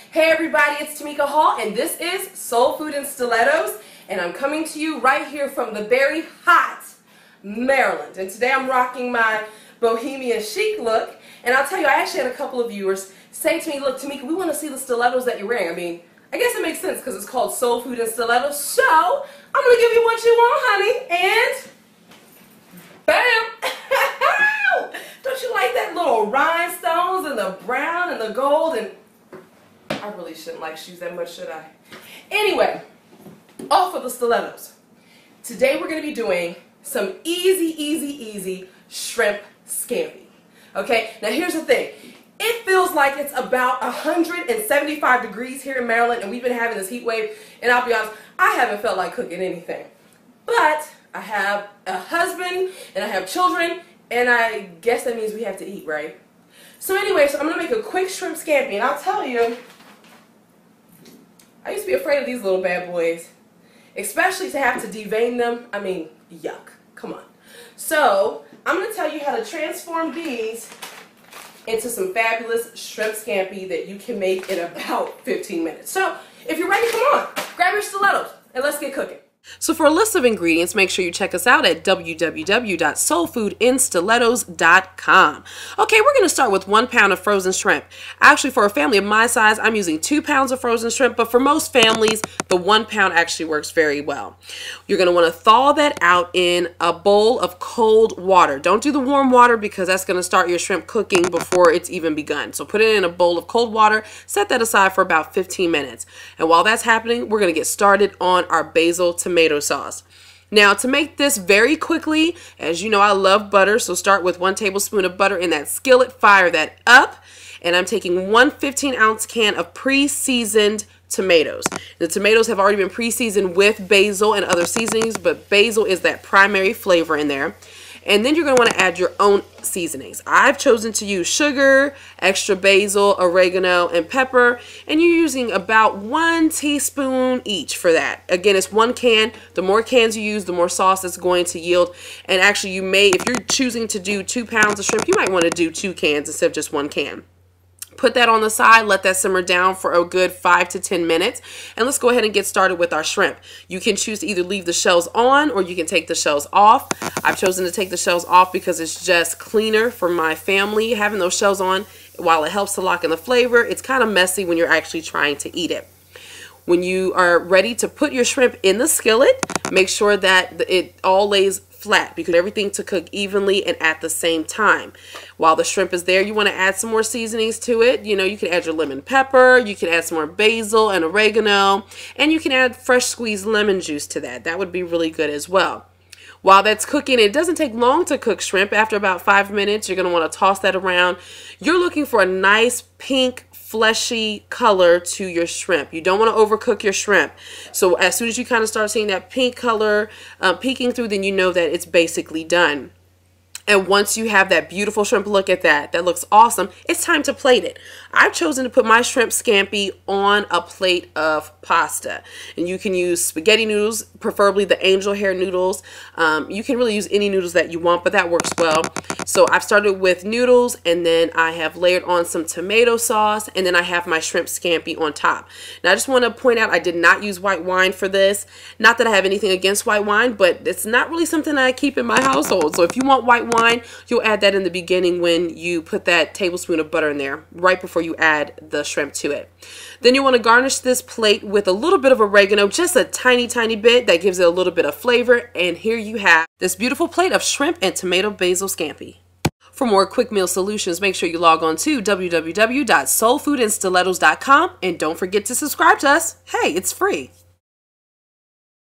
Hey everybody, it's Tamika Hall and this is Soul Food and Stilettos, and I'm coming to you right here from the very hot Maryland. And today I'm rocking my bohemian chic look, and I'll tell you, I actually had a couple of viewers say to me, look Tamika, we want to see the stilettos that you're wearing. I mean, I guess it makes sense because it's called Soul Food and Stilettos, so I'm going to give you what you want, honey, and bam! Don't you like that little rhinestones and the brown and the gold? And I really shouldn't like shoes that much, should I? Anyway, off of the stilettos. Today we're going to be doing some easy shrimp scampi. Okay, now here's the thing. It feels like it's about 175 degrees here in Maryland, and we've been having this heat wave, and I'll be honest, I haven't felt like cooking anything. But I have a husband, and I have children, and I guess that means we have to eat, right? So anyway, so I'm going to make a quick shrimp scampi, and I'll tell you, I used to be afraid of these little bad boys, especially to have to devein them. I mean, yuck. Come on. So I'm going to tell you how to transform these into some fabulous shrimp scampi that you can make in about 15 minutes. So if you're ready, come on, grab your stilettos and let's get cooking. So for a list of ingredients, make sure you check us out at www.soulfoodinstilettos.com. Okay, we're going to start with 1 pound of frozen shrimp. Actually, for a family of my size, I'm using 2 pounds of frozen shrimp, but for most families, the 1 pound actually works very well. You're going to want to thaw that out in a bowl of cold water. Don't do the warm water because that's going to start your shrimp cooking before it's even begun. So put it in a bowl of cold water, set that aside for about 15 minutes. And while that's happening, we're going to get started on our basil tomato sauce. Now, to make this very quickly, as you know, I love butter, so start with 1 tablespoon of butter in that skillet, fire that up, and I'm taking 1 15-ounce can of pre-seasoned tomatoes. The tomatoes have already been pre-seasoned with basil and other seasonings, but basil is that primary flavor in there. And then you're going to want to add your own seasonings. I've chosen to use sugar, extra basil, oregano, and pepper. And you're using about 1 teaspoon each for that. Again, it's 1 can. The more cans you use, the more sauce it's going to yield. And actually, you may, if you're choosing to do 2 pounds of shrimp, you might want to do 2 cans instead of just 1 can. Put that on the side, let that simmer down for a good 5 to 10 minutes, and let's go ahead and get started with our shrimp. You can choose to either leave the shells on or you can take the shells off. I've chosen to take the shells off because it's just cleaner for my family. Having those shells on, while it helps to lock in the flavor, it's kind of messy when you're actually trying to eat it. When you are ready to put your shrimp in the skillet, make sure that it all lays flat because everything to cook evenly and at the same time. While the shrimp is there, you want to add some more seasonings to it. You know, you can add your lemon pepper, you can add some more basil and oregano, and you can add fresh squeezed lemon juice to that. That would be really good as well. While that's cooking, it doesn't take long to cook shrimp. After about 5 minutes, you're going to want to toss that around. You're looking for a nice pink fleshy color to your shrimp. You don't want to overcook your shrimp. So as soon as you kind of start seeing that pink color peeking through, then you know that it's basically done. And once you have that beautiful shrimp, look at that, that looks awesome, it's time to plate it. I've chosen to put my shrimp scampi on a plate of pasta. And you can use spaghetti noodles, preferably the angel hair noodles. You can really use any noodles that you want, but that works well. So I've started with noodles, and then I have layered on some tomato sauce, and then I have my shrimp scampi on top. Now I just want to point out I did not use white wine for this. Not that I have anything against white wine, but it's not really something I keep in my household. So if you want white wine, you'll add that in the beginning when you put that tablespoon of butter in there, right before you add the shrimp to it. Then you want to garnish this plate with a little bit of oregano, just a tiny bit. That gives it a little bit of flavor. And here you have this beautiful plate of shrimp and tomato basil scampi. For more quick meal solutions, make sure you log on to www.soulfoodinstilettos.com and don't forget to subscribe to us. Hey, it's free.